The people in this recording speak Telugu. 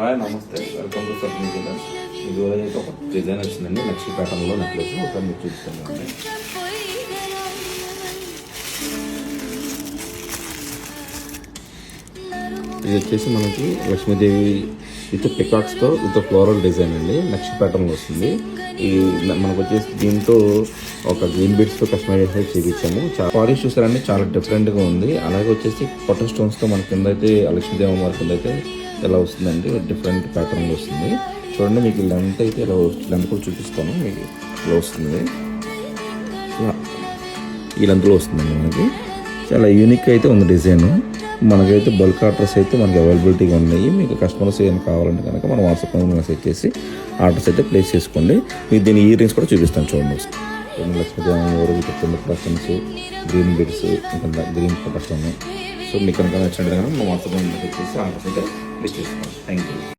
హాయ్ నమస్తే, వెల్కమ్ టు సబ్ న్యూజిలాండ్. ఈ రోజు అయితే ఒక డిజైన్ వచ్చిందండి, లక్ష్మీ ప్యాటర్న్లో నెక్లెస్ ఒక మీకు చూపిస్తానండి. ఇది వచ్చేసి మనకి లక్ష్మీదేవి విత్ పికాక్స్తో విత్ ఫ్లోరల్ డిజైన్ అండి, లక్ష్మీ ప్యాటర్న్లో వస్తుంది. ఈ మనకు వచ్చేసి దీంతో ఒక గ్రీన్ బీడ్స్తో కస్టమైజేషన్ చేయించాము. పాలిష్ చూసారండి, చాలా డిఫరెంట్గా ఉంది. అలాగే వచ్చేసి పొట్ట స్టోన్స్తో మన కింద అయితే లక్ష్మీదేవి అమ్మవారి కింద అయితే ఇలా వస్తుందండి, డిఫరెంట్ ప్యాటర్న్లో వస్తుంది. చూడండి, మీకు లెంత్ అయితే ఇలా లెంత్ కూడా చూపిస్తాను. మీకు ఇలా వస్తుంది, ఈ లెంత్లో వస్తుందండి. మనకి చాలా యూనిక్ అయితే ఉంది డిజైన్. మనకైతే బల్క్ ఆర్డర్స్ అయితే మనకి అవైలబిలిటీగా ఉన్నాయి. మీకు కస్టమర్స్ ఏమైనా కావాలంటే కనుక మనం వాట్సాప్ మెసేజ్ చేసి ఆర్డర్స్ అయితే ప్లేస్ చేసుకోండి. మీకు దీని ఇయర్ రింగ్స్ కూడా చూపిస్తాను. చూడండి, లక్ష్మీదేవి కింద ప్రొడక్షన్స్, గ్రీన్ బీడ్స్, ఇంకా గ్రీన్ ప్రొడక్షన్. సో మీకు కనుక నచ్చినట్టు కనుక మనం వాట్సాప్ మెసేజ్ చేసి ఆర్డర్స్ అయితే ప్లేస్ చేసుకోండి. Thank you.